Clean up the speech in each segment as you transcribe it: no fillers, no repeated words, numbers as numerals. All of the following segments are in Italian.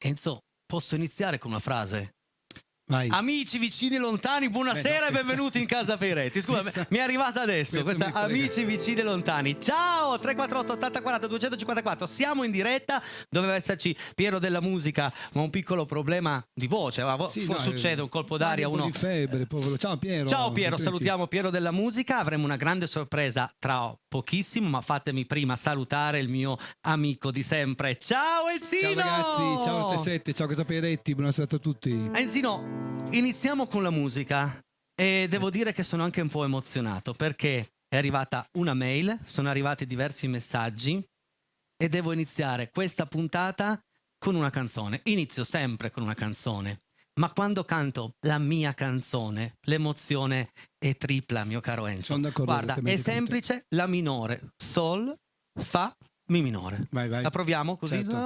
Enzo, posso iniziare con una frase? Vai. Amici vicini e lontani, buonasera e benvenuti in casa Peiretti. Scusa, mi è arrivata adesso questa amici vicini e lontani. Ciao, 348 80 40 254. Siamo in diretta, doveva esserci Piero della musica, ma un piccolo problema di voce. Succede un colpo d'aria, un po' di febbre, povero. Ciao Piero. Ciao Piero, salutiamo Piero della musica. Avremo una grande sorpresa tra pochissimo, ma fatemi prima salutare il mio amico di sempre. Ciao Enzino! Ciao ragazzi, ciao T7, ciao Casa Peiretti, buonasera a tutti. Enzino, iniziamo con la musica e devo dire che sono anche un po' emozionato perché è arrivata una mail, sono arrivati diversi messaggi e devo iniziare questa puntata con una canzone. Inizio sempre con una canzone, ma quando canto la mia canzone l'emozione è tripla, mio caro Enzo. Guarda, è semplice, la minore, sol, fa, mi minore. Vai. La proviamo così? Certo.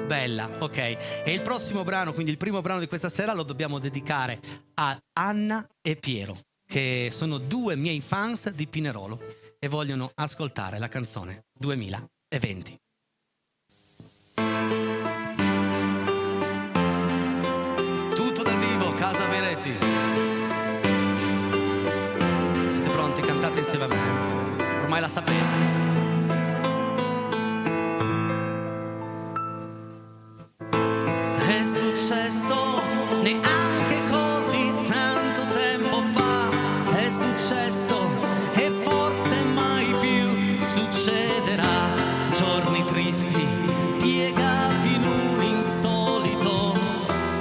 Bella, ok. E il prossimo brano, quindi il primo brano di questa sera, lo dobbiamo dedicare a Anna e Piero, che sono due miei fans di Pinerolo e vogliono ascoltare la canzone 2020. Tutto dal vivo, Casa Peiretti. Siete pronti? Cantate insieme a me. Ormai la sapete. È successo neanche così tanto tempo fa, è successo e forse mai più succederà. Giorni tristi piegati in un insolito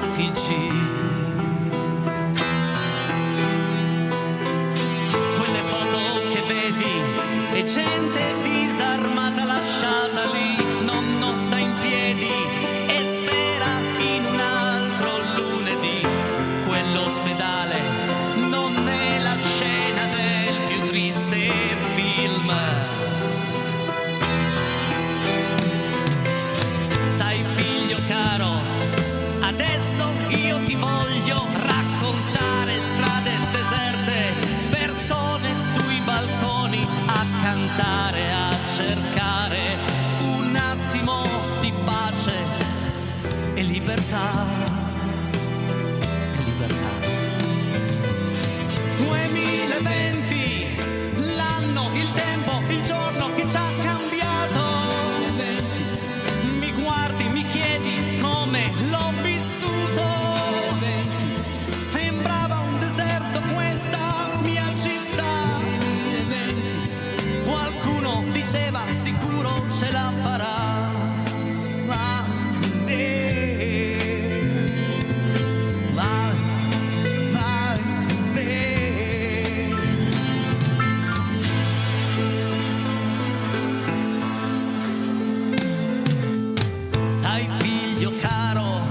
TG. Quelle foto che vedi e gente disarmata lasciata lì, nonno sta in piedi e spera in un altro lunedì. Quell'ospedale non è la scena del più triste film. Sai figlio caro, adesso io ti voglio raccontare strade deserte, persone sui balconi a cantare, a cercare un attimo di pace e libertà. E libertà. 2020, l'anno, il tempo, il giorno che ci ha cambiato. Mi guardi, mi chiedi come l'ho vissuto. Sembrava un deserto questa mia città. Qualcuno diceva sicuro ce la farà. Sai figlio caro,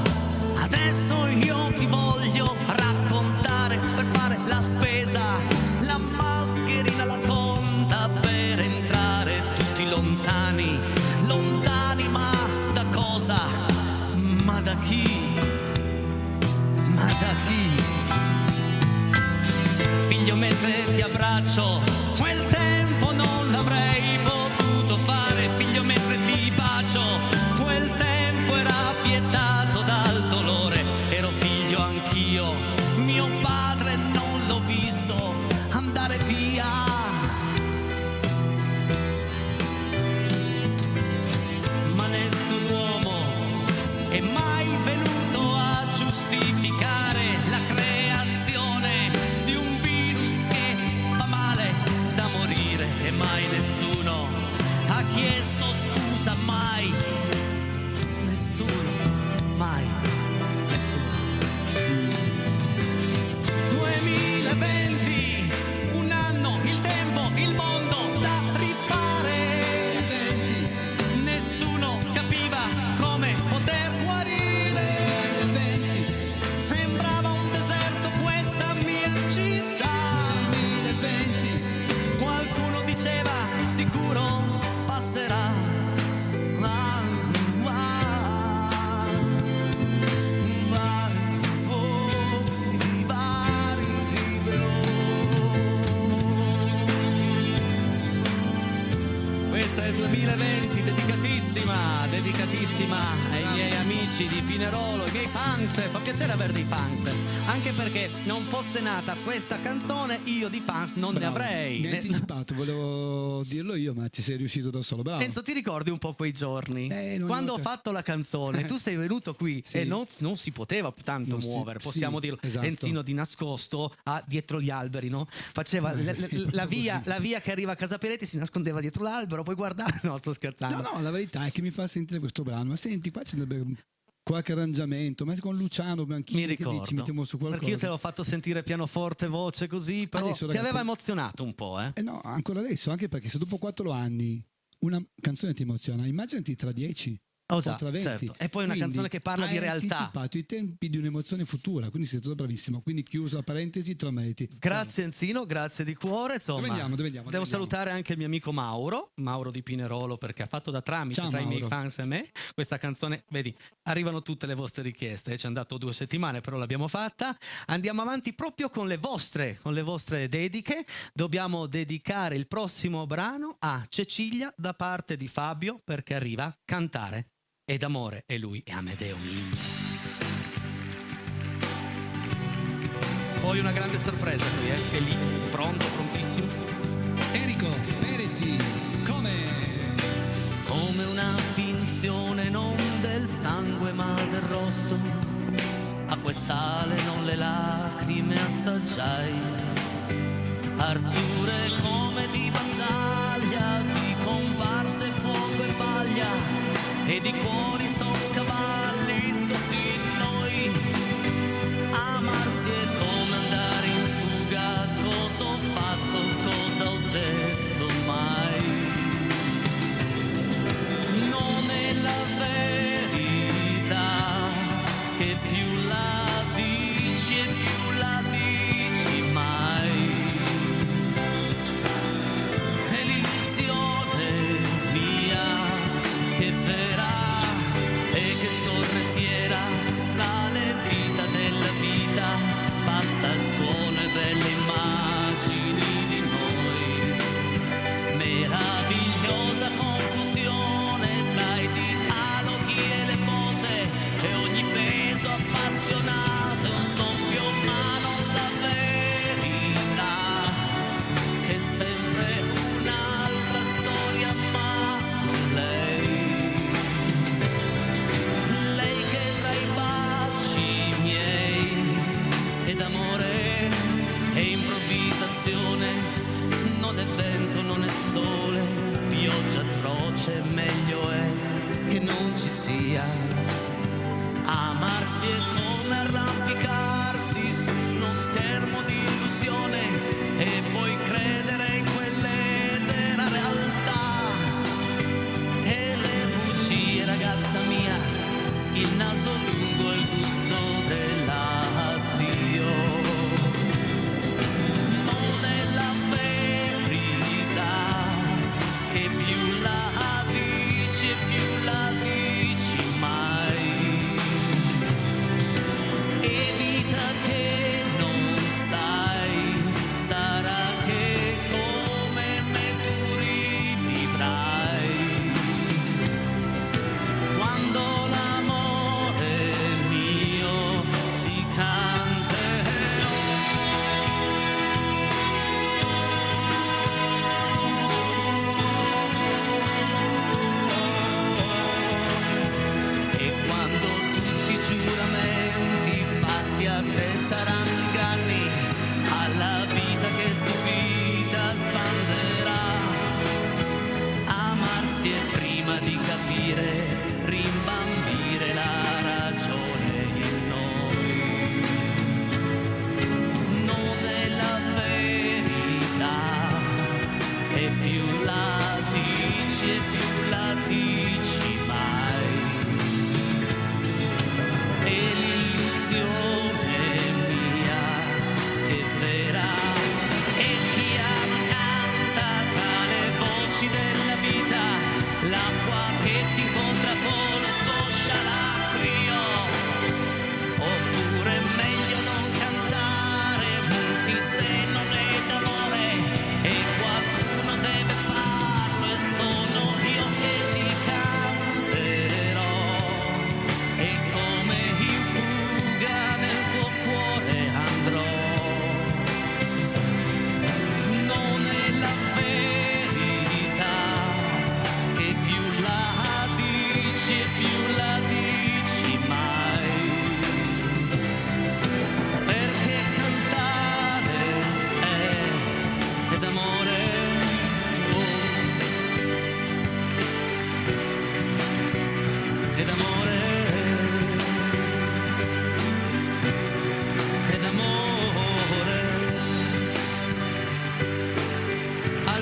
adesso io ti voglio raccontare per fare la spesa, la mascherina, la conta per entrare tutti lontani, lontani ma da cosa? Ma da chi? Ma da chi? Figlio mentre ti abbraccio, quel tempo non l'avrei potuto fare, figlio mentre ti bacio, quel tempo era vietato dal dolore, ero figlio anch'io, mio padre non l'ho visto andare via. Ma nessun uomo è mai venuto a giustificare la creazione di un virus che fa male da morire e mai nessuno ha chiesto scusa, mai nessuno, mai nessuno. 2020, un anno, il tempo, il mondo da rifare. Nessuno capiva come poter guarire. Sembrava un deserto questa mia città. Qualcuno diceva sicuro passerà. questa è 2020, dedicatissima ai miei amici di Pinerolo, ai miei fans. Fa piacere avere dei fans, anche perché non fosse nata questa canzone io di fans non ne avrei. Mi hai anticipato, volevo dirlo io, ma ci sei riuscito da solo, bravo. Enzo, ti ricordi un po' quei giorni? Quando ho fatto la canzone, tu sei venuto qui e non si poteva tanto muovere, possiamo dirlo. Esatto. Enzino di nascosto dietro gli alberi, no? Faceva la via che arriva a Casa Peretti, si nascondeva dietro l'albero, poi guardava. No, sto scherzando. No, la verità è che mi fa sentire questo brano. Ma senti, qua c'è qualche arrangiamento, ma con Luciano Bianchini, mi ricordo, dici, mettiamo su qualcosa. perché io te l'ho fatto sentire pianoforte, voce così, però adesso, ti ragazzi, aveva emozionato un po', eh? No, ancora adesso, anche perché se dopo 4 anni una canzone ti emoziona, immaginati tra 10. Tra 20. Certo. E poi una canzone che parla di realtà. Hai anticipato i tempi di un'emozione futura, quindi sei stato bravissimo. Quindi chiusa parentesi, te lo meriti. Grazie Enzino, grazie di cuore. Insomma, dove andiamo? Devo salutare anche il mio amico Mauro di Pinerolo, perché ha fatto da tramite tra i miei fans e me questa canzone. Vedi, arrivano tutte le vostre richieste. Ci è andato 2 settimane, però l'abbiamo fatta. Andiamo avanti proprio con le vostre dediche. Dobbiamo dedicare il prossimo brano a Cecilia da parte di Fabio, perché arriva Cantare ed amore, e lui è Amedeo mio. Poi una grande sorpresa qui, è lì, prontissimo. Enrico Peretti, come una finzione, non del sangue ma del rosso, acqua e sale, non le lacrime assaggiai, arzure come di battaglia, di comparse fuoco e paglia, e di cuori son cavalli scossi in noi. Amarsi è come andare in fuga, cosa ho fatto, cosa ho detto mai. Non è la verità che più la dici e più la dici mai. È l'illusione mia che verrà e che scorre fiera tra le dita della vita, passa il suono e belle immagini di noi, meravigliosa confusione tra i dialoghi e le pose, e ogni peso appassionato è un soffio, ma non la verità, che è sempre un'altra storia, ma non lei. Lei che tra i baci miei ed amore e improvvisazione, non è vento, non è sole, pioggia atroce, meglio è che non ci sia. Amarsi è come arrampicarsi su uno schermo di illusione e poi credere in quell'etera realtà. E le bugie, ragazza mia, il naso lungo e il gusto dell'addio. Non è la verità che più la dici e più la dici mai. E vita che non sai, sarà che come me tu rivivrai. Quando l'amore mio ti canterò, e quando tutti i giuramenti fatti a te saranno inganni, alla vita che stupita sbanderà. Amarsi è prima di capire, rimbambire la ragione in noi. Non è la verità, e più la dici e più la dici mai. E l'illusione mia che verrà, e chi ama canta tra le voci della vita, l'acqua che si incontra con lo suo scialacquio. Oppure meglio non cantare muti se non è d'amore, e qualcuno deve farlo e sono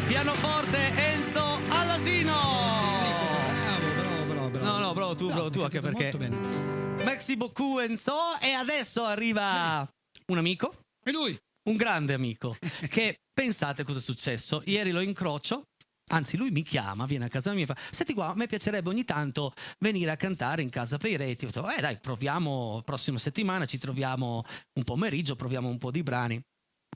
Pianoforte Enzo Allasino. Bravo. No, bravo tu anche perché. Molto bene. Merci beaucoup Enzo. E adesso arriva un amico. E lui? Un grande amico. Che pensate cosa è successo? Ieri lo incrocio. Anzi, lui mi chiama, viene a casa mia e fa: senti qua, a me piacerebbe ogni tanto venire a cantare in casa Peireti. Ho detto, dai, proviamo, prossima settimana ci troviamo un pomeriggio, proviamo un po' di brani.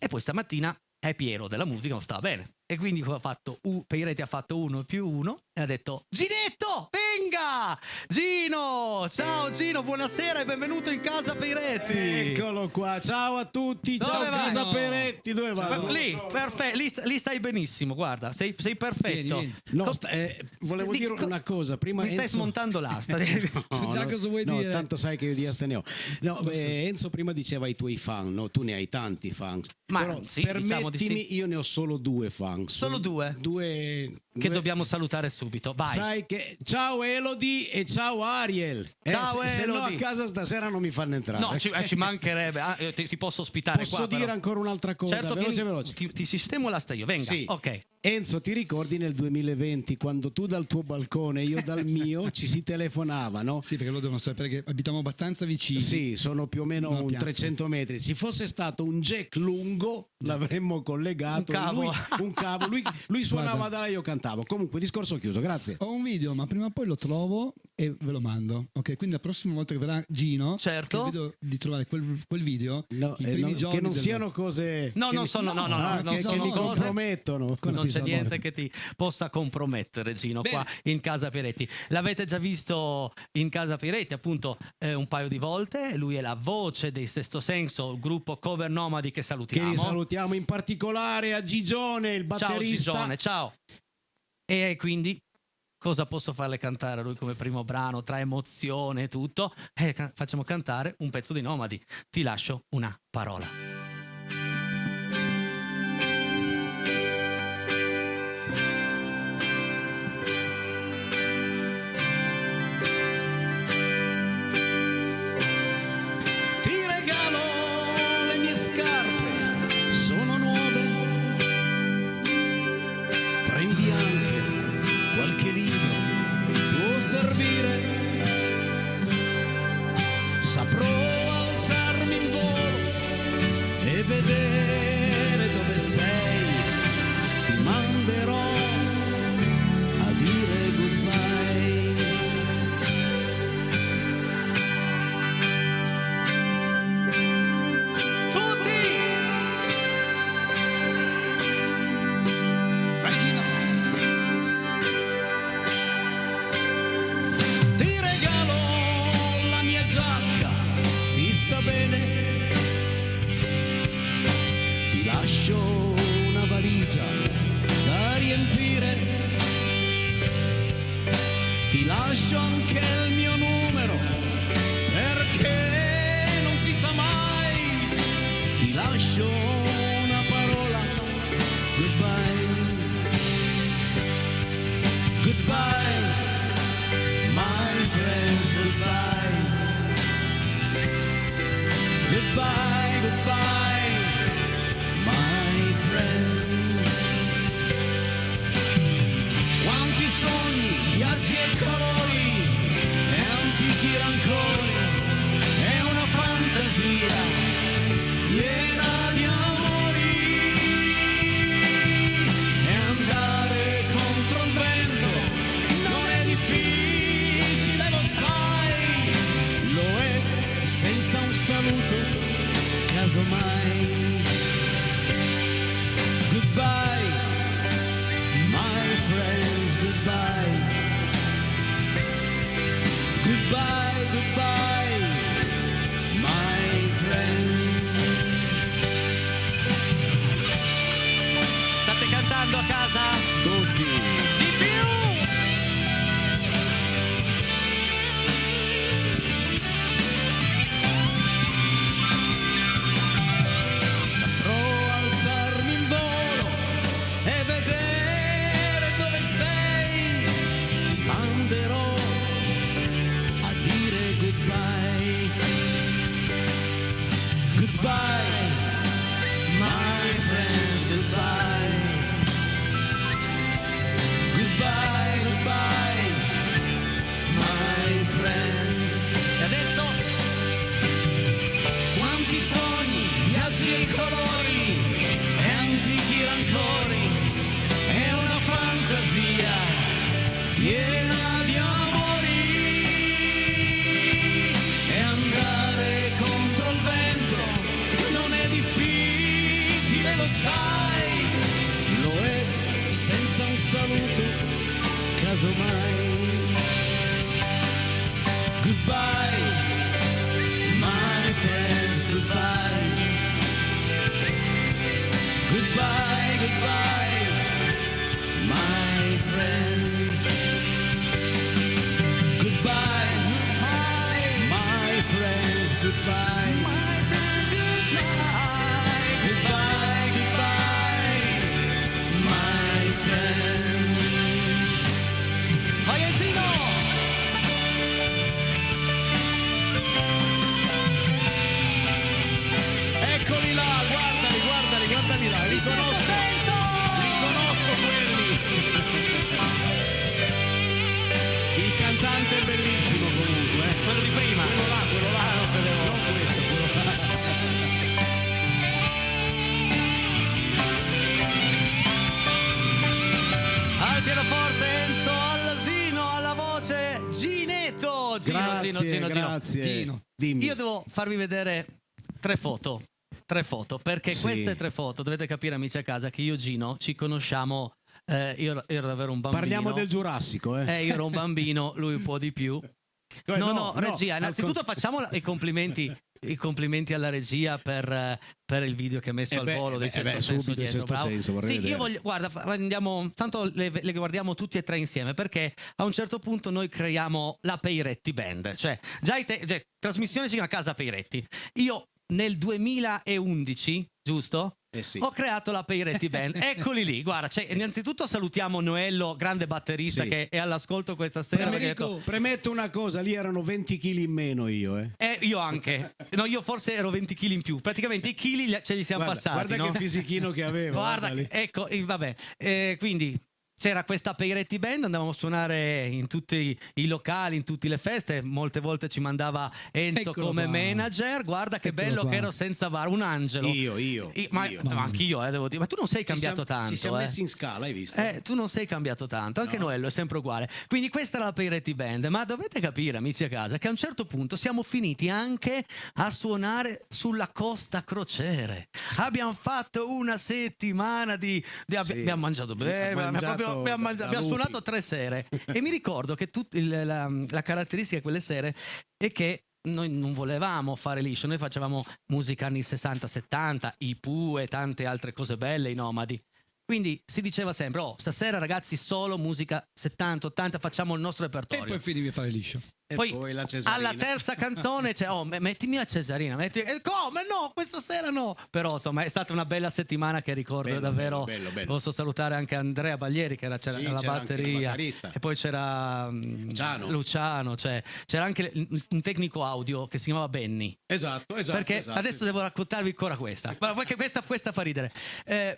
E poi stamattina è Piero della musica, non stava bene. E quindi ha fatto Peireti ha fatto 1+1 e ha detto: Ginetto, venga! Gino! Ciao Gino, buonasera e benvenuto in casa Peireti. Eccolo qua, ciao a tutti, Dove ciao vai? casa Peretti, dove vado? Lì, perfetto, lì stai benissimo, guarda, sei perfetto. Vieni. No, volevo dire una cosa, prima mi stai Enzo... smontando l'asta. Già cosa vuoi no, dire? tanto sai che io di aste ne ho. No, Enzo prima diceva i tuoi fan, no? Tu ne hai tanti fan. Ma però sì, permettimi, diciamo di sì. io ne ho solo 2 fan. Solo due? Che dobbiamo salutare subito, vai. Sai che ciao Elodie e ciao Ariel. Ciao se no a Elodie. casa stasera non mi fanno entrare. No, ci mancherebbe. Ti posso ospitare Posso qua, dire però. ancora un'altra cosa? Certo, veloce. Ti sistemo l'asta io, venga. Sì. Ok. Enzo, ti ricordi nel 2020 quando tu dal tuo balcone e io dal mio ci si telefonava, no? Sì, perché lo devono sapere che abitiamo abbastanza vicini. Sì, sono più o meno Una un piazza. 300 metri. Se fosse stato un jack lungo l'avremmo collegato. Un cavo. Lui suonava Guarda. da là, io cantavo. Comunque, discorso chiuso, grazie. Ho un video, ma prima o poi lo trovo e ve lo mando. Ok, quindi la prossima volta che verrà Gino, Certo. che vedo di trovare quel video, No, i primi giorni che non del- siano cose No, che non mi- sono, no, non che sono mi cose. compromettono. Con Non c'è Pisavore. niente che ti possa compromettere, Gino, qua in casa Peretti. L'avete già visto in casa Peretti, appunto, un paio di volte. Lui è la voce dei Sesto Senso, il gruppo Cover Nomadi che Che salutiamo. li salutiamo in particolare a Gigione, il Ciao batterista. Gigione, ciao. E quindi cosa posso farle cantare a lui come primo brano, tra emozione e tutto? Facciamo cantare un pezzo di Nomadi. Ti lascio una parola. Ti regalo le mie scarpe, sono nuove. Prendi anche qualche libro, può servire. Saprò alzarmi in volo e vedere dove sei. Ti manderò a dire goodbye. Tutti! Vai Gino! Ti regalo la mia giacca, ti sta bene. Ti lascio una valigia da riempire. Ti lascio anche il mio numero, perché non si sa mai. Ti lascio una parola, goodbye. Goodbye. My friends, goodbye. Goodbye, goodbye, my friend. Quanti sogni, viaggi e colori, e antichi rancori, è una fantasia piena di amori. E andare contro il vento non è difficile, lo sai, lo è senza un saluto, casomai. Goodbye, my friends, goodbye. Goodbye, goodbye, my friends. colori e antichi rancori, è una fantasia piena di amori, e andare contro il vento non è difficile, lo sai, lo è senza un saluto, casomai. Goodbye, my friends, goodbye. Goodbye, goodbye, my friend. Goodbye, my friends, goodbye. My friends, goodbye. Goodbye, goodbye, my friend. Magazzino! Eccoli là, guardali là, riconosco quelli. Il cantante è bellissimo comunque, quello di prima. Quello là, non vedevo. Non questo, quello là. Al pianoforte Enzo, all'asino, alla voce Ginetto. Grazie. Gino. Dimmi. Io devo farvi vedere tre foto, perché Sì. queste tre foto, dovete capire amici a casa che io e Gino ci conosciamo, io ero davvero un bambino. Parliamo del Giurassico, Io ero un bambino, lui un po' di più. No, regia, innanzitutto facciamo i complimenti alla regia per il video che ha messo al volo del Sesto Senso subito il dietro, Sesto bravo. Senso, vorrei Sì, vedere. io voglio, guarda, andiamo, tanto le guardiamo tutti e tre insieme, perché a un certo punto noi creiamo la Peiretti Band, cioè trasmissione si chiama Casa Peiretti. Io nel 2011, giusto? Sì. Ho creato la Peiretti Band. Eccoli lì, guarda, innanzitutto salutiamo Noello, grande batterista, Sì. che è all'ascolto questa sera. perché ha detto, Premetto una cosa, lì erano 20 kg in meno io. io anche. No, io forse ero 20 kg in più. Praticamente i chili ce li siamo passati. Guarda no? che fisichino che avevo. Guarda, lì. ecco, vabbè. Quindi c'era questa Peiretti Band, andavamo a suonare in tutti i locali, in tutte le feste. Molte volte ci mandava Enzo Eccolo come qua. manager. Guarda che Eccolo bello qua. che ero senza bar, un angelo. Io. Ma anch'io, devo dire. Ma tu non sei cambiato tanto. Ci siamo messi in scala, hai visto? Tu non sei cambiato tanto, anche Noello è sempre uguale. Quindi questa era la Peiretti Band, ma dovete capire, amici a casa, che a un certo punto siamo finiti anche a suonare sulla Costa Crociere. Abbiamo fatto una settimana abbiamo mangiato bene, abbiamo suonato 3 sere e mi ricordo che la caratteristica di quelle sere è che noi non volevamo fare liscio, noi facevamo musica anni 60-70, i Pooh e tante altre cose belle, i Nomadi. Quindi si diceva sempre, stasera ragazzi solo musica 70-80, facciamo il nostro E repertorio. poi finivi a fare liscio. E Poi la Cesarina. alla terza canzone c'è, mettimi la Cesarina, come no, questa sera no. Però insomma è stata una bella settimana che ricordo davvero. Bello. Posso salutare anche Andrea Baglieri che c'era Sì, alla c'era anche il batteria batterista. e poi c'era Luciano, cioè, c'era anche un tecnico audio che si chiamava Benny. Esatto. Perché adesso devo raccontarvi ancora questa. Perché questa fa ridere.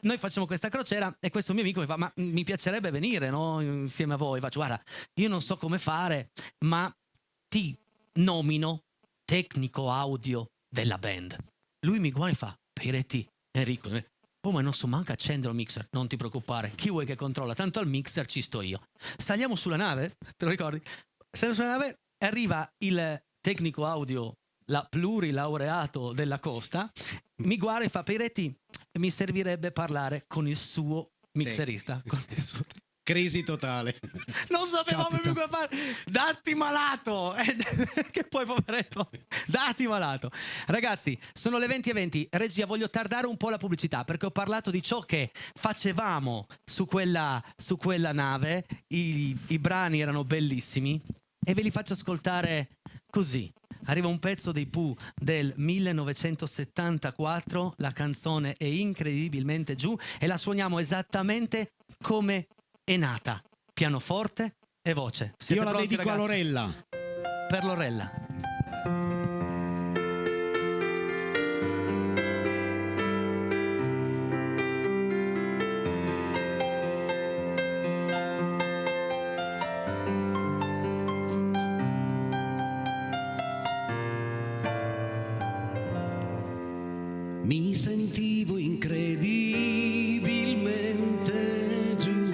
Noi facciamo questa crociera e questo mio amico mi fa: ma mi piacerebbe venire, no? Insieme a voi. Faccio: guarda, io non so come fare, ma ti nomino tecnico audio della band. Lui mi guarda e fa: Peiretti, Enrico, ma non so manco accendere il mixer. Non ti preoccupare, chi vuoi che controlla? Tanto al mixer ci sto io. Saliamo sulla nave, te lo ricordi? Saliamo sulla nave, arriva il tecnico audio, la plurilaureato della Costa, mi guarda e fa: Peiretti, mi servirebbe parlare con il suo mixerista. Con il suo... Crisi totale. Non sapevamo più come fare. Datti malato. Che poi poveretto. Datti malato. Ragazzi, sono le 20:20. Regia, voglio tardare un po' la pubblicità perché ho parlato di ciò che facevamo su quella nave. I brani erano bellissimi e ve li faccio ascoltare così. Arriva un pezzo dei Pooh del 1974, la canzone è incredibilmente giù e la suoniamo esattamente come è nata, pianoforte e voce. Siete Io la pronti, dedico a ragazzi? Lorella. Per Lorella. mi sentivo incredibilmente giù,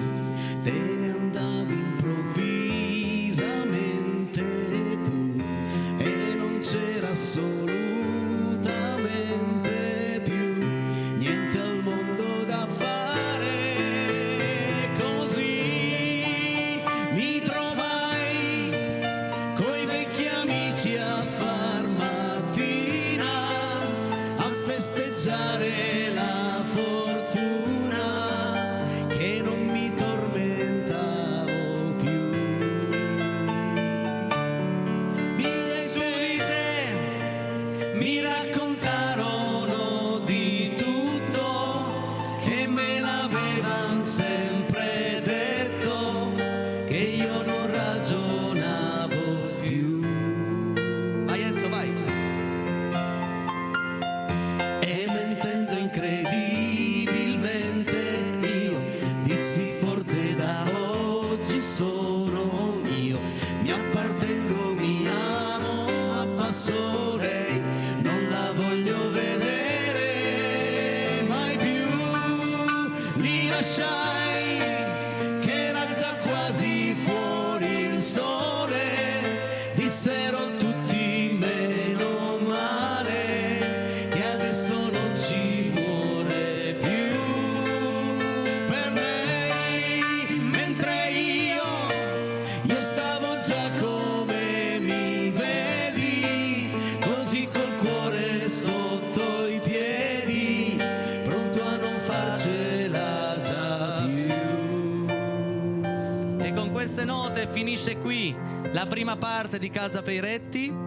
te ne andavi improvvisamente tu e non c'era assolutamente più niente al mondo da fare. Così mi trovai coi vecchi amici a far mattina, a festeggiare la fortuna che non mi tormentavo più. Su di te mi raccontarono di tutto, che me l'avevan sempre detto, che io non ragionavo più. Vai Enzo, vai. E mentendo incredibilmente io dissi forte: da oggi sono mio, mi appartengo, mi amo, abbasso lei, non la voglio vedere mai più. Li lasciai che era già quasi fuori il sole, dissero tutti meno male che adesso non ci vuole più per lei, mentre io stavo già come mi vedi, così col cuore sotto i piedi, pronto a non farcela già più. E con queste note finisce qui la prima parte di Casa Peiretti.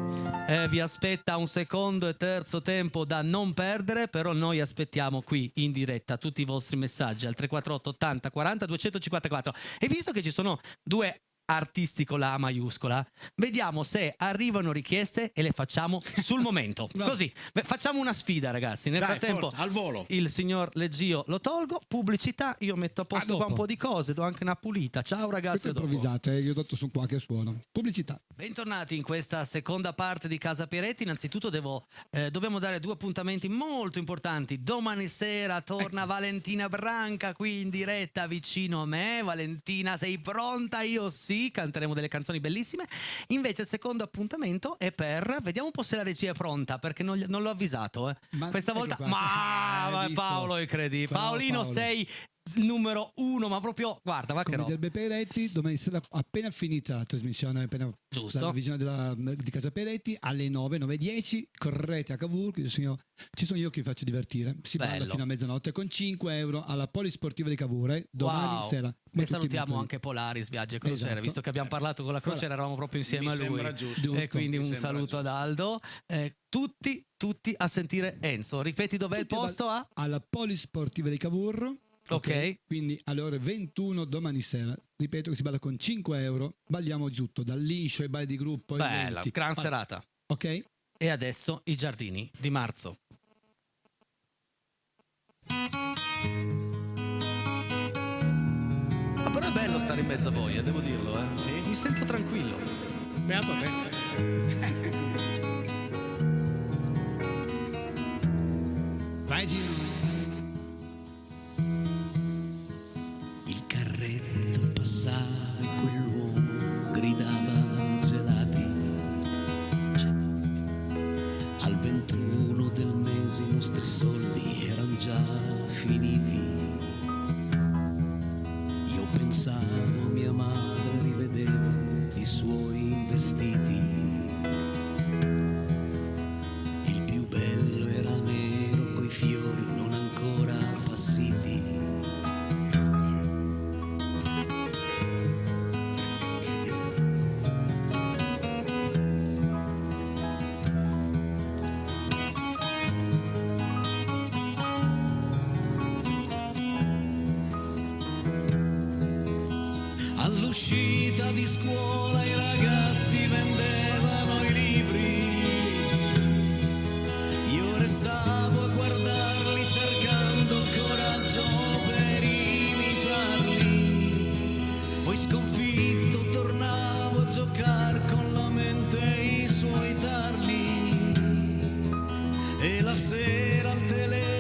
Vi aspetta un secondo e terzo tempo da non perdere, però noi aspettiamo qui in diretta tutti i vostri messaggi al 348 80 40 254. E visto che ci sono due artisti con la A maiuscola, vediamo se arrivano richieste e le facciamo sul momento. Così, facciamo una sfida, ragazzi. Nel Dai, frattempo forza, al volo. il signor Leggio lo tolgo, pubblicità, io metto a posto qua un po' di cose, do anche una pulita. Ciao ragazzi, a dopo. Improvvisate, io ho dato su qua che suono. Pubblicità. Bentornati in questa seconda parte di Casa Peiretti. Innanzitutto dobbiamo dare due appuntamenti molto importanti. Domani sera torna Valentina Branca qui in diretta vicino a me. Valentina, sei pronta? Io sì, canteremo delle canzoni bellissime. Invece il secondo appuntamento è vediamo un po' se la regia è pronta, perché non l'ho avvisato. Questa volta, qua. ma Paolo è incredibile. Bravo, Paolino, Paolo. sei il numero uno, ma proprio, guarda, va che Come roba. del Peiretti, domani sera, appena finita la trasmissione, appena Giusto. la visione di Casa Peiretti, alle 9:10, correte a Cavour, ci sono io che vi faccio divertire. Si balla Bello. fino a mezzanotte con 5 euro alla Polisportiva di Cavour, domani Wow. sera. E Tutti salutiamo mercoledì. anche Polaris Viaggi e Crociere, Esatto. visto che abbiamo parlato con la crociera, eravamo proprio insieme Mi a lui. sembra giusto. E quindi Mi un sembra saluto ad giusto. Aldo. Tutti a sentire Enzo. Ripeti dov'è il Tutti posto? alla Polisportiva di Cavour. Ok. Quindi alle ore 21 domani sera, ripeto che si balla con 5 euro, balliamo di tutto, dal liscio ai balli di gruppo. ai Bella, eventi. gran serata. Ok? E adesso i giardini di marzo. Ma però è bello stare in mezzo a voi, devo dirlo, eh. Sì? Mi sento tranquillo. Beato te. Vai Gino. Il carretto passava e quell'uomo gridava gelati. Al 21 del mese i nostri soldi erano già finiti. Io pensavo a mia madre, rivedevo i suoi vestiti. Il più bello era nero coi fiori non ancora appassiti. All'uscita di scuola i ragazzi vendevano i libri. Io restavo a guardarli cercando coraggio per imitarli. Poi sconfitto tornavo a giocare con la mente i suoi tarli. E la sera al telefono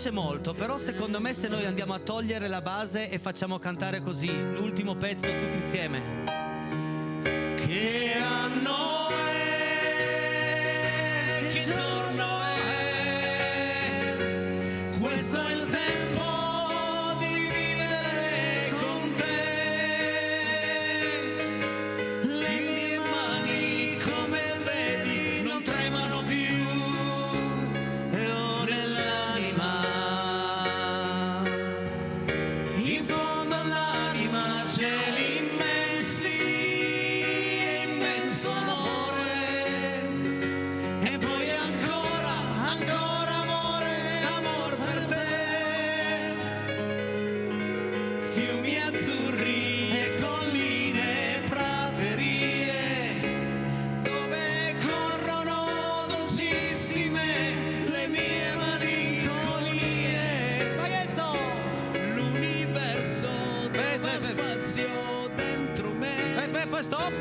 piace molto, però secondo me se noi andiamo a togliere la base e facciamo cantare così l'ultimo pezzo tutti insieme. Che anno è? Che giorno è? Questo è il tempo di vivere con te. Le mie mani, come vedi, non tremano più. E ho nell'anima, in fondo all'anima c'è immenso amore, e poi ancora amor per te. Fiumi azzurri e colline e praterie, dove corrono dolcissime le mie malinconie. L'universo deve spazio dentro me. Stop.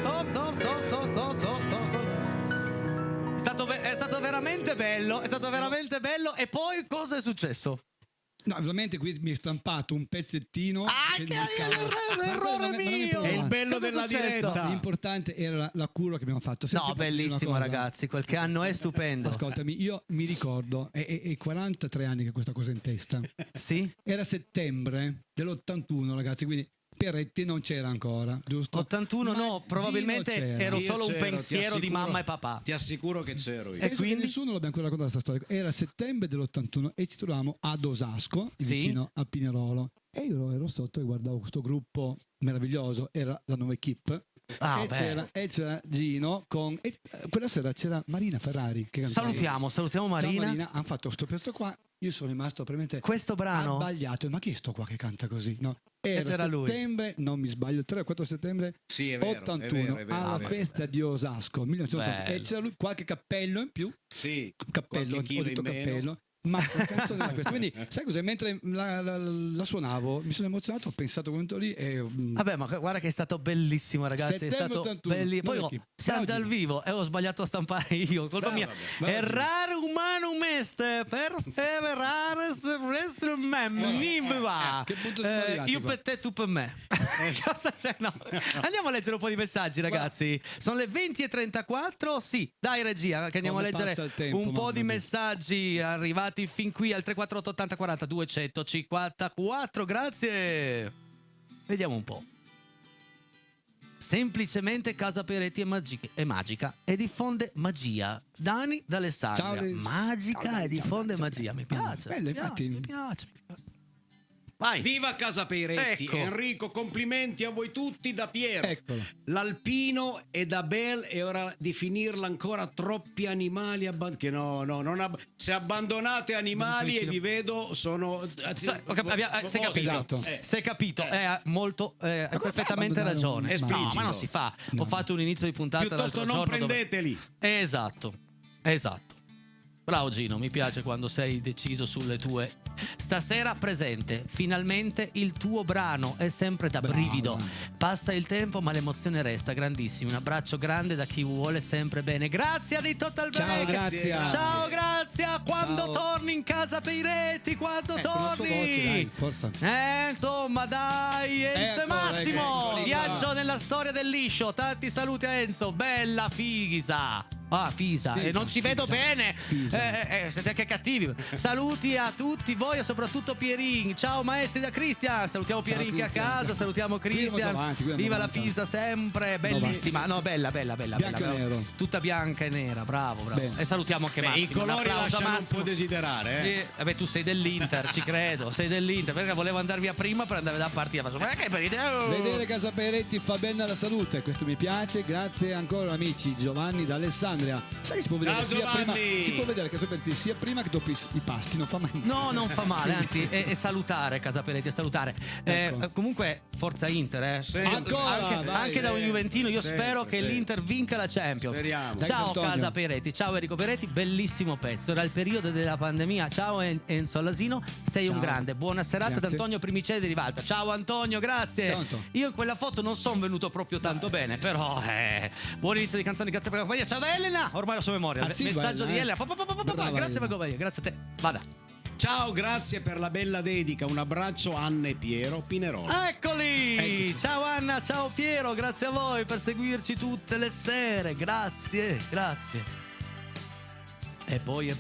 È stato veramente bello, E poi cosa è successo? No, veramente qui mi è stampato un pezzettino. Che errore mio! È il bello Cosa è della successo? diretta. L'importante era la cura che abbiamo fatto. Senti, No, posso dire una bellissimo cosa? ragazzi, quel che hanno è stupendo. Ascoltami, io mi ricordo, è 43 anni che ho questa cosa in testa. Sì? Era settembre dell'81, ragazzi, quindi Pieretti non c'era ancora, giusto? 81 no, Gino probabilmente c'era. ero Io solo un c'ero, ti pensiero di assicuro- mamma e papà. Ti assicuro che c'ero io. E Penso che quindi? nessuno l'abbia ancora raccontato questa storia. Era settembre dell'81 e ci trovavamo ad Osasco, Sì. vicino a Pinerolo. E io ero sotto e guardavo questo gruppo meraviglioso, era la nuova equipe. Ah, e c'era Gino con. E quella sera c'era Marina Ferrari. Che cantava. Salutiamo Ciao Marina. Marina, hanno fatto questo pezzo qua. Io sono rimasto veramente Questo brano abbagliato. Ma chi è sto qua che canta così? No. era lui. Settembre, non mi sbaglio, il 3 o 4 settembre Sì, è vero, 81 è vero, è vero, alla è vero. festa di Osasco 1980. Bello. E c'era lui qualche cappello in più. Sì, Cappello, qualche chilo ho detto in meno. cappello. Ma la canzone era questa. Quindi, sai cos'è? Mentre la suonavo, mi sono emozionato, ho pensato quanto lì e. Vabbè, ma guarda che è stato bellissimo, ragazzi. È Settembre stato 81. bellissimo. Poi Noi chi? siamo Bravo, dal vivo e ho sbagliato a stampare io. Colpa mia. Bravo, Errare umanum est per everare Che punto siamo arrivati io qua? per te, tu per me. No. Andiamo a leggere un po' di messaggi, ragazzi. Sono le 20:34. Sì, dai, regia, che andiamo Come a leggere passa il tempo, un po' mamma di mia. messaggi arrivati fin qui al 348 80 40 254. Grazie. Vediamo un po'. Semplicemente Casa Peretti è magica e diffonde magia. Dani d'Alessandria. Ciao, magica ciao, e diffonde ciao. magia. Mi piace. Bello, infatti. Mi piace. Vai. Viva Casa Peretti. Ecco. Enrico, complimenti a voi tutti da Piero. Eccolo. L'alpino è da Bel, è ora di finirla ancora. Troppi animali se abbandonate animali e vi vedo sono Sei capito? Esatto. Sei capito? Hai molto, hai perfettamente abbandonare ragione. un- Esplicito. No, ma non si fa. Ho fatto un inizio di puntata piuttosto l'altro non giorno prendeteli. Esatto. Bravo Gino, mi piace quando sei deciso sulle tue. Stasera presente, finalmente il tuo brano è sempre da Bravo. brivido. Passa il tempo ma l'emozione resta grandissima. Un abbraccio grande da chi vuole sempre bene. Grazie di Total Ciao, Break. Grazia. Ciao, Grazia. Quando Ciao. torni in Casa Peretti? Quando Con la sua torni? voce, dai, forza. Insomma, dai, Enzo e Ecco, Massimo. eccoli Viaggio qua. nella storia del liscio. Tanti saluti a Enzo. Bella Fisa. Fisa. Fisa, Non ci vedo Fisa. bene. Fisa. Siete anche cattivi. Saluti a tutti voi e soprattutto Pierin. Ciao maestri da Cristian. Salutiamo Pierin che è a Cristian. casa. Salutiamo Cristian. avanti, qui Viva la andiamo Fisa sempre. Bellissima. No, bella. Bianca bella. e nero. Tutta bianca e nera. Bravo. Bene. E salutiamo anche Massimo. I colori Un applauso a lasciano un Massimo. po' desiderare. Vabbè, tu sei dell'Inter, ci credo, sei dell'Inter, perché volevo andare via prima per andare da partita. Ma che Vedere Casa Peretti fa bene alla salute, questo mi piace. Grazie ancora amici. Giovanni d'Alessandria. Sai che si può vedere Ciao, sia Giovanni. prima, si può vedere Casa Peretti sia prima che dopo i pasti, non fa mai male. No, non fa male, anzi è salutare Casa Peretti, è salutare. Ecco. Comunque Forza Inter, Sì. Ancora, anche, vai, anche da un Juventino io sempre, spero che sì. l'Inter vinca la Champions. Speriamo. Dai, Ciao Antonio. Casa Peretti, ciao Enrico Peretti, bellissimo pezzo. Era il periodo della pandemia. Ciao Enzo Allasino, sei un Ciao. grande. Buona serata Grazie. da Antonio Primicelli di Rivalta. Ciao Antonio, grazie. Ciao, Antonio. Io in quella foto non sono venuto proprio tanto bene, però buon inizio di canzoni, grazie per la compagnia. Ciao da Elena, ormai la sua memoria. Ah, sì, Messaggio bella, di Elena. Brava, Grazie per la Elena. compagnia, grazie a te. Vada. Ciao, grazie per la bella dedica. Un abbraccio, Anna e Piero Pinerola. Eccoli! Eccoci. Ciao Anna, ciao Piero, grazie a voi per seguirci tutte le sere. Grazie. E poi.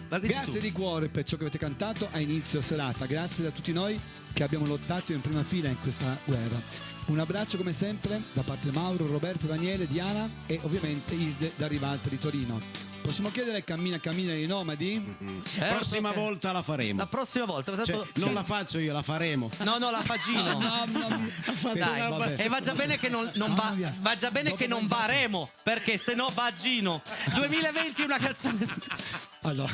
Grazie di cuore per ciò che avete cantato a inizio serata. Grazie a tutti noi che abbiamo lottato in prima fila in questa guerra. Un abbraccio come sempre da parte di Mauro, Roberto, Daniele, Diana e ovviamente Isde da Rivalta di Torino. Possiamo chiedere cammina dei nomadi? Certo Prossima che- volta la faremo. La prossima volta. Cioè, non la faccio io, la faremo. No, la fa Gino. Dai, vabbè. e va già bene che non Mamma mia. va già bene che non varemo, perché se no va Gino. 2020 una canzone. Allora,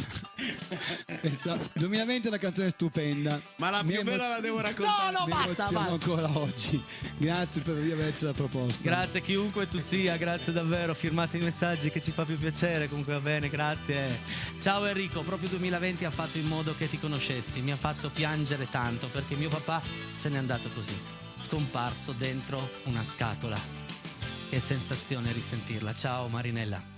2020 è una canzone stupenda. Ma la più bella la devo raccontare. No, Mi basta. emoziono ancora oggi. Grazie per avercela proposta. Grazie chiunque tu sia, grazie davvero, firmate i messaggi che ci fa più piacere, comunque va bene, grazie. Ciao Enrico, proprio 2020 ha fatto in modo che ti conoscessi, mi ha fatto piangere tanto perché mio papà se n'è andato così, scomparso dentro una scatola. Che sensazione risentirla. Ciao Marinella.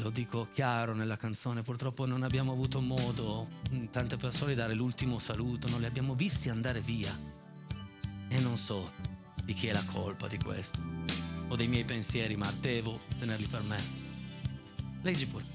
Lo dico chiaro nella canzone, purtroppo non abbiamo avuto modo, tante persone, dare l'ultimo saluto, non li abbiamo visti andare via. E non so di chi è la colpa di questo, o dei miei pensieri, ma devo tenerli per me. Leggi pure.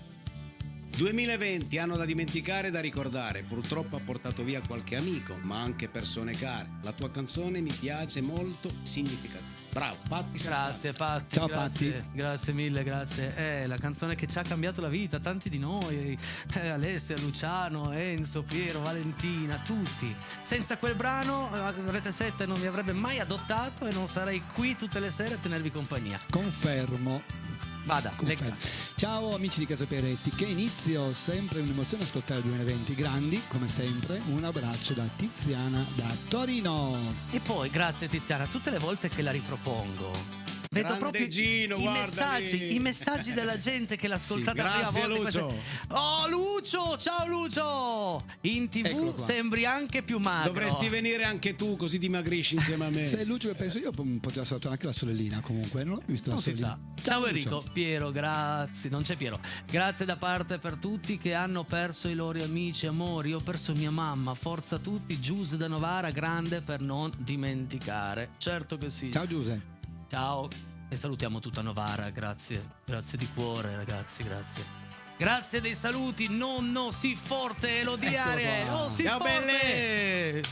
2020, anno da dimenticare e da ricordare. Purtroppo ha portato via qualche amico, ma anche persone care. La tua canzone mi piace molto, significativa. Bravo, Patti Sassari. Grazie Patti, Ciao, grazie, Patti. grazie mille, grazie. È la canzone che ci ha cambiato la vita, tanti di noi, Alessia, Luciano, Enzo, Piero, Valentina, tutti. Senza quel brano Rete 7 non mi avrebbe mai adottato e non sarei qui tutte le sere a tenervi compagnia. Confermo. Vada, Confermo. Ciao amici di Casa Peretti, che inizio, sempre un'emozione ascoltare il 2020, grandi come sempre, un abbraccio da Tiziana da Torino. E poi, grazie Tiziana, tutte le volte che la ripropongo vedo Grande proprio Gino, guarda lì. i messaggi della gente che l'ha ascoltata la prima grazie, volta. Lucio. Oh Lucio, ciao Lucio! In Eccolo TV qua. sembri anche più magro. Dovresti venire anche tu, così dimagrisci insieme a me. Se è Lucio che penso io potrei salutare anche la sorellina, comunque non ho visto la Non si sorellina. sa. Ciao Enrico, Piero, grazie. Non c'è Piero. Grazie da parte per tutti che hanno perso i loro amici, amori. Io ho perso mia mamma. Forza a tutti, Giuse da Novara, grande per non dimenticare. Certo che sì. Ciao Giuseppe. Ciao. E salutiamo tutta Novara, grazie. Grazie di cuore, ragazzi, grazie. Grazie dei saluti, nonno, sii forte, Elodiare. Eccolo qua. Oh, sii Ciao, forte.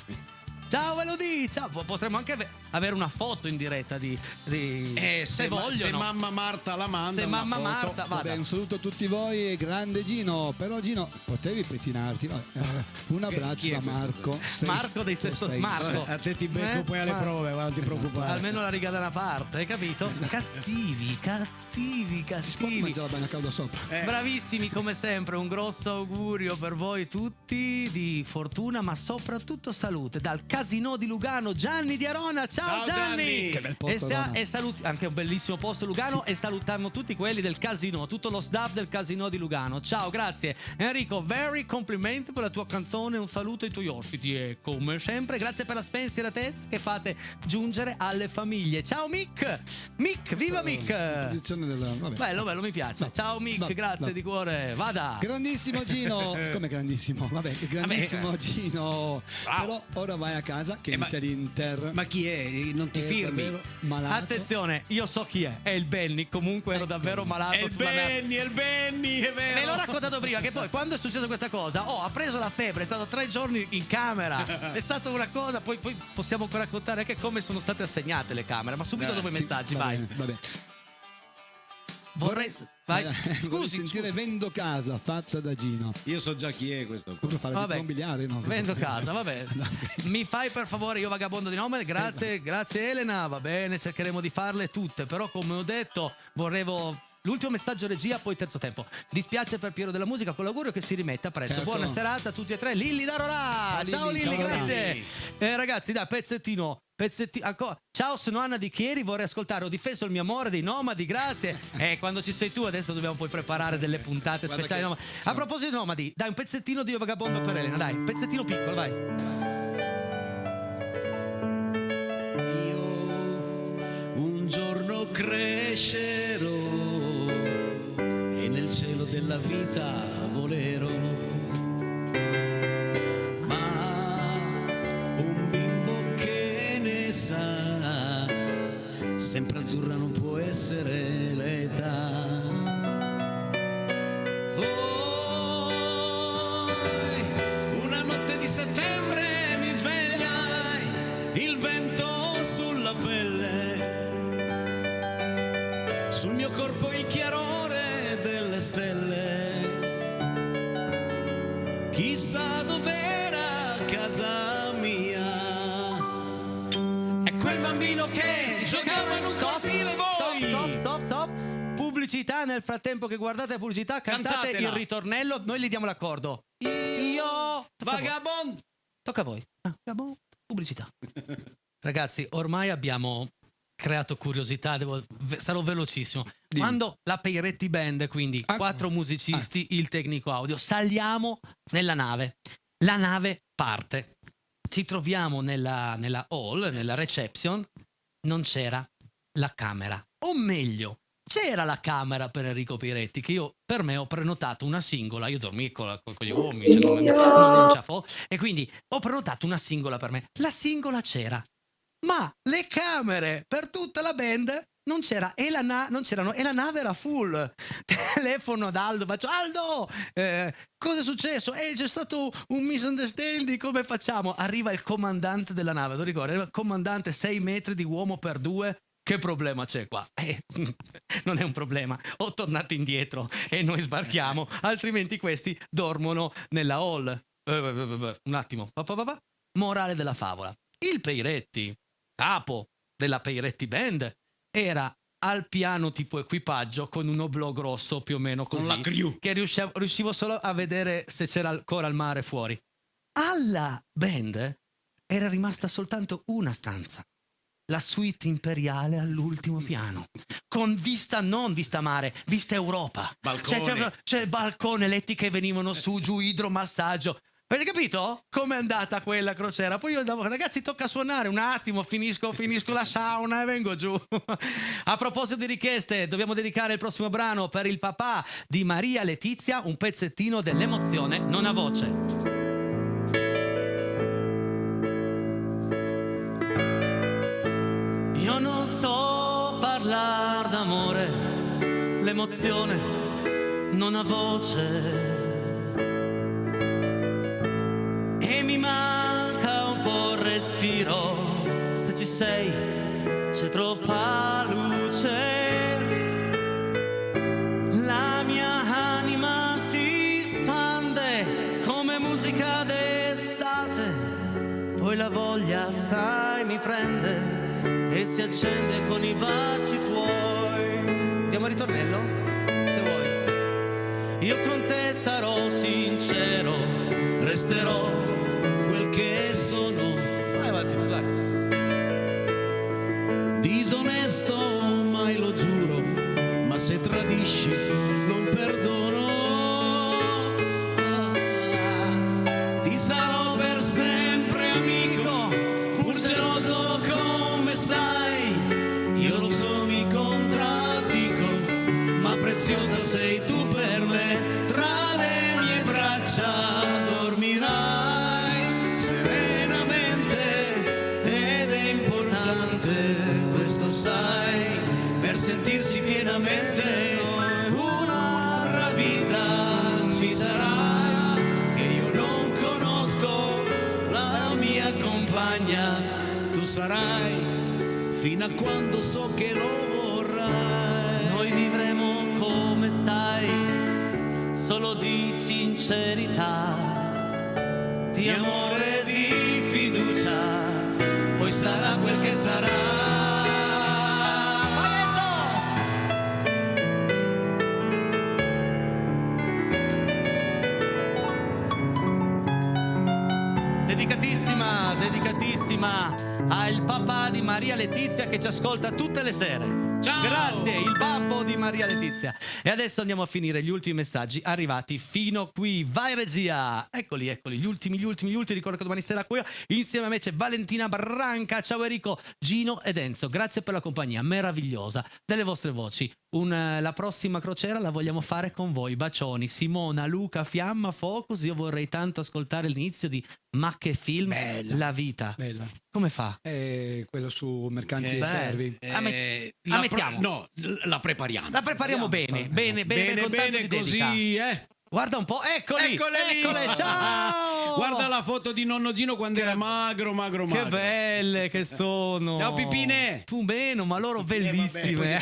Ciao Elodie, ciao. Potremmo anche avere una foto in diretta di se vogliono. Se mamma Marta la manda. Se una mamma foto. Marta, vada. Vabbè, un saluto a tutti voi e grande Gino. Però Gino, potevi pettinarti. Un abbraccio chi è da questo? Marco. Marco dei Sesto Marco. A te ti becco poi alle prove, ma non ti preoccupare. Almeno la riga da una parte, hai capito? Cattivi. Si può mangiare la bagna calda sopra. Bravissimi come sempre, un grosso augurio per voi tutti di fortuna, ma soprattutto salute. Dal Casino di Lugano, Gianni di Arona. Ciao, Ciao, Gianni! Gianni! Che bel posto, Arona. E saluti anche un bellissimo posto Lugano, e salutiamo tutti quelli del Casino, tutto lo staff del Casino di Lugano. Ciao, grazie. Enrico, very complimenti per la tua canzone, un saluto ai tuoi ospiti e come sempre grazie per la spensieratezza che fate giungere alle famiglie. Ciao Mick, viva Mick! Posizione vabbè. Bello, mi piace. Ciao Mick, grazie di cuore. Vada. Grandissimo Gino. Come grandissimo? Vabbè, grandissimo Gino. Bravo. Però ora vai a casa che inizia l'Inter. Ma chi è? Non ti È firmi? davvero malato. Attenzione, io so chi è il Benny, comunque ero davvero malato. È il Benny, è vero. Me l'ho raccontato prima che poi quando è successa questa cosa ha preso la febbre, è stato 3 giorni in camera, è stata una cosa, poi possiamo raccontare anche come sono state assegnate le camere, ma subito dopo i messaggi, va vai. bene, va bene. Vorrei vai. Vorrei sentire Vendo casa fatta da Gino. Io so già chi è questo. Proprio fare Vabbè, tipo un biliare, no? Vendo casa, vabbè. Mi fai per favore, io vagabondo di nome, grazie Elena, va bene, cercheremo di farle tutte, però come ho detto volevo l'ultimo messaggio regia, poi terzo tempo. Dispiace per Piero della musica, con l'augurio che si rimetta presto. Certo. Buona serata a tutti e tre. Lilli da Rorà. Ciao Lilli, ciao, grazie. Ragazzi, dai, pezzettino ancora. Ciao, sono Anna di Chieri, vorrei ascoltare Ho difeso il mio amore dei Nomadi, grazie. Quando ci sei tu adesso dobbiamo poi preparare delle puntate speciali. A proposito di Nomadi, dai un pezzettino di Io Vagabondo per Elena, dai, un pezzettino piccolo, vai. Io un giorno crescerò e nel cielo della vita volerò azzurra non può essere l'età. Una notte di settembre mi svegliai, il vento sulla pelle, sul mio corpo il chiarore delle stelle. Chissà dov'era casa mia. È quel bambino che giocava in un cortile. Voi Stop. Pubblicità, nel frattempo che guardate la pubblicità, cantate Cantatela. il ritornello, noi gli diamo l'accordo. Io... vagabond. Tocca a voi. Vagabond. Pubblicità. Ragazzi, ormai abbiamo creato curiosità, sarò velocissimo. Dimmi. Quando la Peiretti Band, quindi 4 musicisti, il tecnico audio, saliamo nella nave. La nave parte. Ci troviamo nella hall, nella reception, non c'era la camera. O meglio, c'era la camera per Enrico Peiretti, che io per me ho prenotato una singola, io dormii con gli uomini, cioè non ciafò, e quindi ho prenotato una singola per me. La singola c'era, ma le camere per tutta la band non c'erano e la nave era full. Telefono ad Aldo, faccio: Aldo, cosa è successo? C'è stato un misunderstanding, come facciamo? Arriva il comandante della nave, lo ricordo, arriva il comandante, 6 metri di uomo per 2. Che problema c'è qua? Non è un problema, ho tornato indietro e noi sbarchiamo, altrimenti questi dormono nella hall. Un attimo. Morale della favola: il Peiretti, capo della Peiretti Band, era al piano tipo equipaggio con un oblò grosso più o meno così, Con la crew. che riuscivo solo a vedere se c'era ancora il mare fuori. Alla band era rimasta soltanto una stanza, la suite imperiale all'ultimo piano, con vista, non vista mare, vista Europa. Balcone. C'è il balcone, letti che venivano su, giù, idromassaggio. Avete capito com'è andata quella crociera? Poi io andavo: ragazzi, tocca suonare un attimo, finisco la sauna e vengo giù. A proposito di richieste, dobbiamo dedicare il prossimo brano per il papà di Maria Letizia, un pezzettino dell'emozione non ha voce. Io non so parlare d'amore, l'emozione non ha voce. E mi manca un po' il respiro, se ci sei c'è troppa luce. La mia anima si spande come musica d'estate, poi la voglia, sai, mi prende e si accende con i baci tuoi. Andiamo al ritornello? Se vuoi. Io con te sarò sincero, resterò quel che sono. Vai avanti tu, dai. Disonesto, mai lo giuro, ma se tradisci non perdono. Ti sarò per sempre amico, pur geloso come sai. Io lo so, mi contraddico, ma preziosa sei tu per me. Tra le mie braccia dormirai serenamente ed è importante, questo sai, per sentirsi pienamente. Un'altra vita ci sarà che io non conosco, la mia compagna tu sarai fino a quando so che lo vorrai. Noi vivremo come sai, solo di sincerità, Di amore, di fiducia, poi sarà quel che sarà. Dedicatissima al papà di Maria Letizia che ci ascolta tutte le sere. Ciao! Grazie, il babbo di Maria Letizia. E adesso andiamo a finire gli ultimi messaggi arrivati fino qui. Vai regia! Eccoli, gli ultimi. Ricordo che domani sera qui insieme a me c'è Valentina Branca. Ciao Enrico, Gino ed Enzo. Grazie per la compagnia meravigliosa delle vostre voci. La prossima crociera la vogliamo fare con voi. Bacioni, Simona, Luca, Fiamma, Focus. Io vorrei tanto ascoltare l'inizio di Ma che film? Bella. La vita. Bella. Come fa? Quello su Mercanti beh. Servi. Ammettiamo. No, la prepariamo. La prepariamo bene, bene, con tanto di dedica. così, Guarda un po', eccole Eccole lì. ciao! Guarda la foto di nonno Gino quando era magro. Che belle che sono! Ciao Pipine! Tu meno, ma loro bellissime.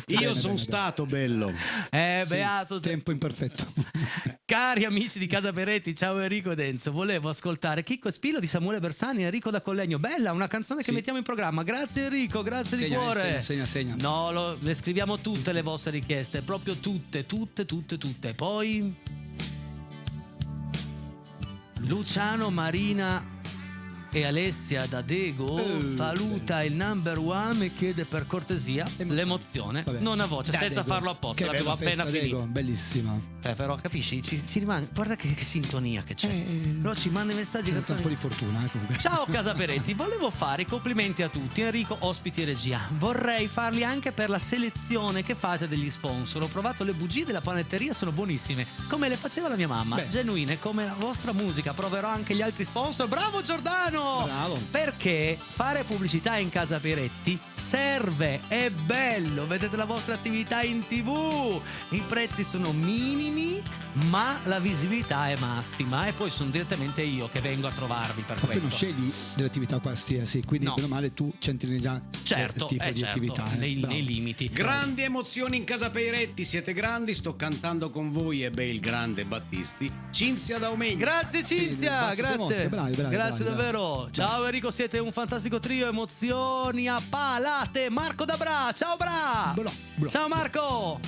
Io sono stato bello. Beato te. Tempo imperfetto. Cari amici di Casa Peretti, ciao Enrico ed Enzo. Volevo ascoltare Chicco e Spillo di Samuele Bersani e Enrico da Collegno. Bella, una canzone che mettiamo in programma. Grazie Enrico, grazie di cuore. Segna. No, le scriviamo tutte le vostre richieste, proprio tutte. Poi Luciano, Marina e Alessia da Dego saluta il number one e chiede per cortesia l'emozione, Vabbè. non a voce, Dai, senza Dego. farlo apposta, Che l'avevo bella appena festa, finito. Dego, bellissima. Però capisci, ci rimane, guarda che sintonia che c'è. Però ci manda i messaggi. Senza un po' di fortuna, comunque. Ciao Casa Peretti, volevo fare i complimenti a tutti, Enrico, ospiti e regia. Vorrei farli anche per la selezione che fate degli sponsor. Ho provato le bugie della panetteria, sono buonissime, come le faceva la mia mamma, Beh. genuine come la vostra musica. Proverò anche gli altri sponsor. Bravo Giordano! Bravo. Perché fare pubblicità in Casa Peretti serve, è bello, vedete la vostra attività in TV, i prezzi sono minimi ma la visibilità è massima e poi sono direttamente io che vengo a trovarvi per Ma poi non questo. scegli delle attività qualsiasi, quindi No. bene o male tu centri già Certo, il tipo di certo, attività. nei Bravo. limiti. Grandi emozioni in Casa Peretti, siete grandi, sto cantando con voi e il grande Battisti. Cinzia da Omegna. Grazie Cinzia, Sì, grazie. bravi, Grazie bravi. davvero. Ciao Enrico, siete un fantastico trio, emozioni a palate. Marco da Bra, ciao Bra. Bro. Ciao Marco.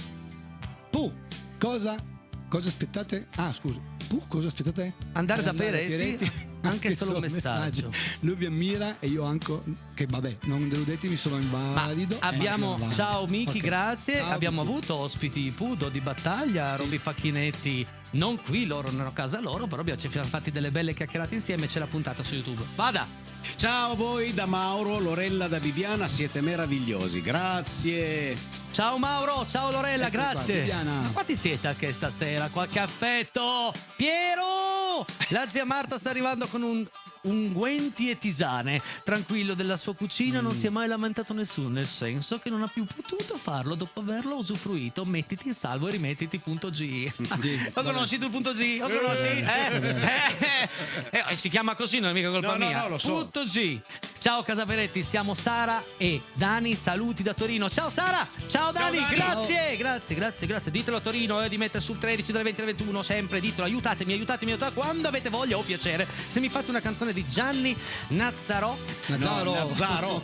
Cosa aspettate? Ah, scusa. Cosa aspettate? Andare da Andare a Peretti? Anche solo un messaggio. Lui vi ammira e io anche, che vabbè, non deludetemi, sono invalido. Abbiamo, Anche ciao Miki, Ok. grazie. Ciao, Abbiamo Miki. avuto ospiti Pudo di battaglia, Roby Facchinetti. Non qui, loro non a casa loro, però ci siamo fatti delle belle chiacchierate insieme. C'è la puntata su YouTube. Vada! Ciao a voi da Mauro, Lorella da Bibiana, siete meravigliosi. Grazie. Ciao Mauro, ciao Lorella, Ecco qua, grazie. Viviana. Ma quanti siete anche stasera? Qualche affetto? Piero! La zia Marta sta arrivando con unguenti e tisane. Tranquillo, della sua cucina non si è mai lamentato nessuno, nel senso che non ha più potuto farlo dopo averlo usufruito. Mettiti in salvo e rimettiti punto G. Lo conosci tu il punto G? Lo conosci? Si chiama così, non è mica colpa No, mia. no, lo so. Punto G. Ciao Casa Peretti, siamo Sara e Dani, saluti da Torino. Ciao Sara, ciao Dani, Dani. grazie. Ditelo a Torino di mettere sul 13 del 20 al 21, sempre ditelo, aiutatemi quando avete voglia o piacere. Se mi fate una canzone di Gianni Nazzaro. Nazzaro.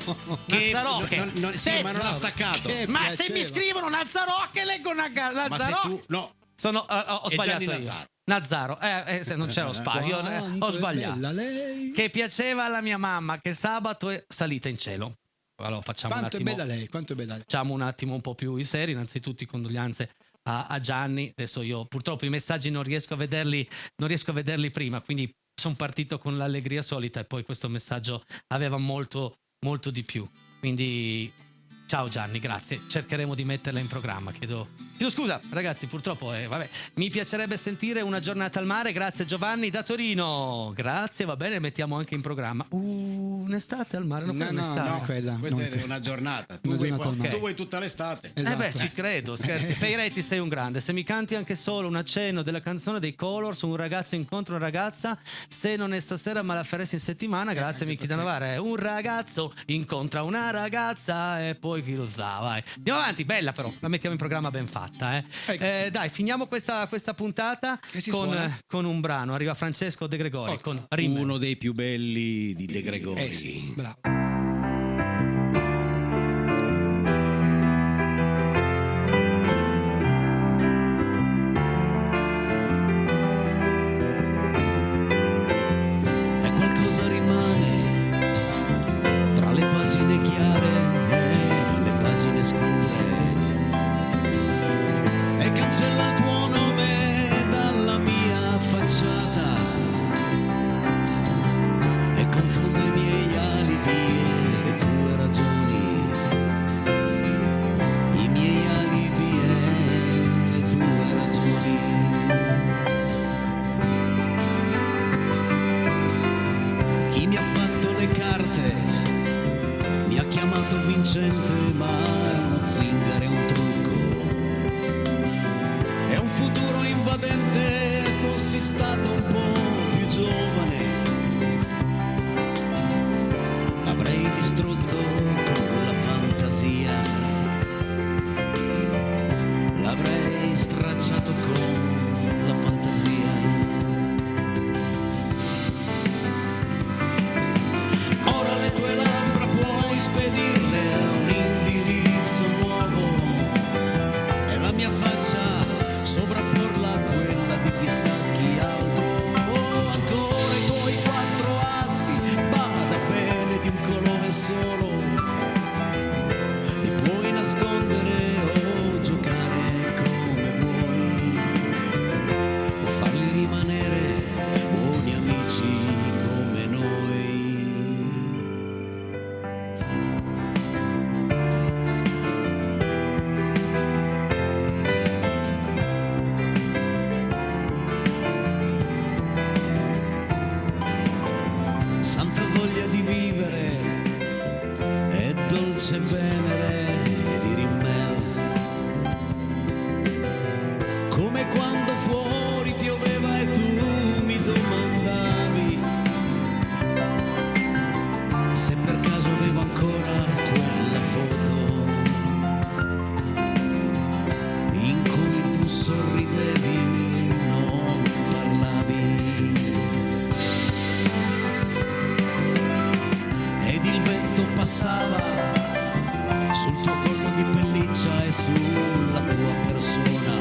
Che Nazzaro, che- sì, ma non ha staccato. Ma se mi scrivono Nazzaro, che leggo Nazzaro? Ma se tu no, Ho È sbagliato Gianni io. Nazzaro. Nazzaro, se non c'era lo spazio, Quanto ho è sbagliato. bella lei. Che piaceva alla mia mamma che sabato è salita in cielo. Allora facciamo Quanto è un attimo. bella lei, quanto è bella lei. Facciamo un attimo un po' più in serio. Innanzitutto condoglianze a Gianni. Adesso io purtroppo i messaggi non riesco a vederli prima, quindi sono partito con l'allegria solita e poi questo messaggio aveva molto di più. Quindi ciao Gianni, grazie. Cercheremo di metterla in programma. Chiedo scusa, ragazzi, purtroppo vabbè. Mi piacerebbe sentire una giornata al mare. Grazie Giovanni da Torino. Grazie, va bene, mettiamo anche in programma. Un'estate al mare, non No, un'estate. no, quella. questa non è quella. una giornata. Tu Una vuoi, giornata al mare. tu vuoi tutta l'estate. Esatto. Ci credo, scherzi. Peiretti, sei un grande. Se mi canti anche solo un accenno della canzone dei Colors, un ragazzo incontra una ragazza, se non è stasera ma la faresti in settimana, grazie Miki da Novara. Un ragazzo incontra una ragazza e poi chi lo sa, vai. Andiamo avanti, bella però, la mettiamo in programma ben fatta. Dai, finiamo questa puntata Che si suona? con un brano. Arriva Francesco De Gregori con Rimmel. Uno dei più belli di De Gregori. Sì, bravo. E qualcosa rimane tra le pagine chiare e le pagine scure e cancella il tuo nome dalla mia facciata e confonde i miei alibi vincente, ma uno zingaro è un trucco. È un futuro invadente, fossi stato un po' più giovane, l'avrei distrutto con la fantasia, l'avrei stracciato con la fantasia. Ora le tue labbra puoi spedirle a un indirizzo nuovo e la mia faccia sovrapporla a quella di chissà chi altro. Oh, ancora i tuoi 4 assi, bada bene, di un colore solo, li puoi nascondere o giocare come vuoi, o farli rimanere buoni amici come noi. Santa voglia di vivere e dolce venere di rimmel, come quando fuori pioveva e tu mi domandavi se per caso avevo ancora quella foto in cui tu sorridevi, non parlavi. Ed il vento passava sul tuo collo di pelliccia e sulla tua persona.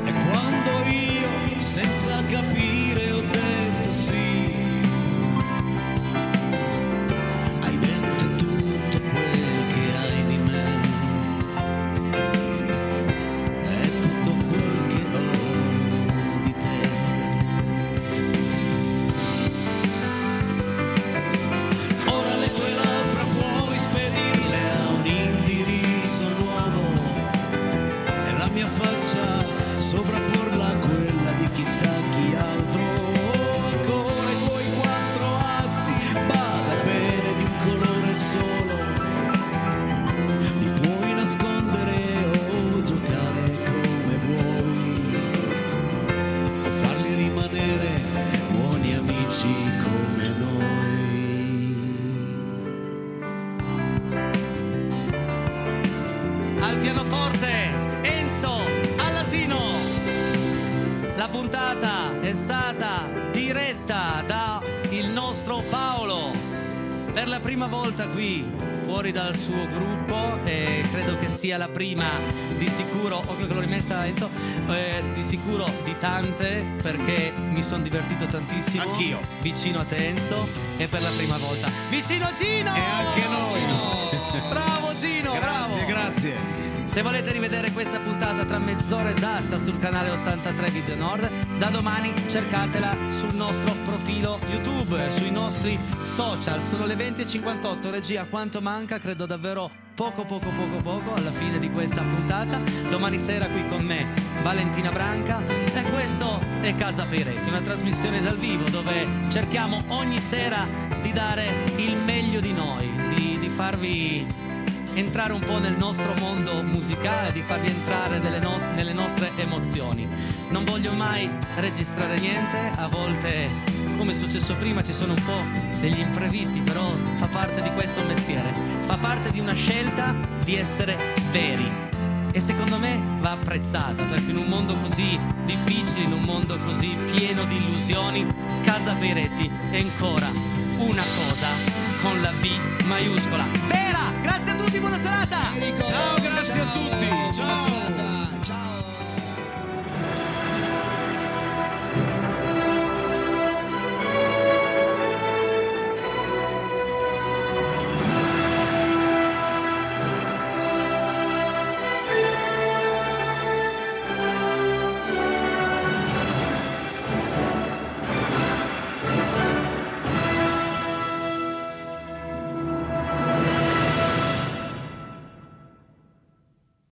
E quando io, senza capire, ho detto sì, hai detto tutto quel che hai di me e tutto quel che ho di te. Ora le tue labbra puoi spedirle a un indirizzo nuovo e la mia faccia sovrapporla a quella di chissà chi altro. Oh, ancora i tuoi 4 assi, bada bene, di un colore solo, li puoi nascondere o giocare come vuoi, o farli rimanere buoni amici come noi. Al pianoforte Enzo Allasino. La puntata è stata diretta da il nostro Paolo per la prima volta qui fuori dal suo gruppo e credo che sia la prima di sicuro, occhio che l'ho rimessa Enzo, di sicuro di tante, perché mi sono divertito tantissimo. Anch'io. Vicino a te Enzo e per la prima volta vicino a Gino. E anche noi. Bravo Gino, bravo. Grazie. Se volete rivedere questa puntata tra mezz'ora esatta sul canale 83 Video Nord, da domani cercatela sul nostro profilo YouTube, sui nostri social. Sono le 20:58, regia, quanto manca? Credo davvero poco alla fine di questa puntata. Domani sera qui con me Valentina Branca e questo è Casa Peretti, una trasmissione dal vivo dove cerchiamo ogni sera di dare il meglio di noi, di farvi entrare un po' nel nostro mondo musicale, di farvi entrare nelle nostre emozioni. Non voglio mai registrare niente, a volte, come è successo prima, ci sono un po' degli imprevisti, però fa parte di questo mestiere, fa parte di una scelta di essere veri e secondo me va apprezzata, perché in un mondo così difficile, in un mondo così pieno di illusioni, Casa Peretti è ancora una cosa con la V maiuscola. Vera! Grazie a tutti, buona serata! Enrico, Ciao, grazie a tutti. Ciao. Buona serata.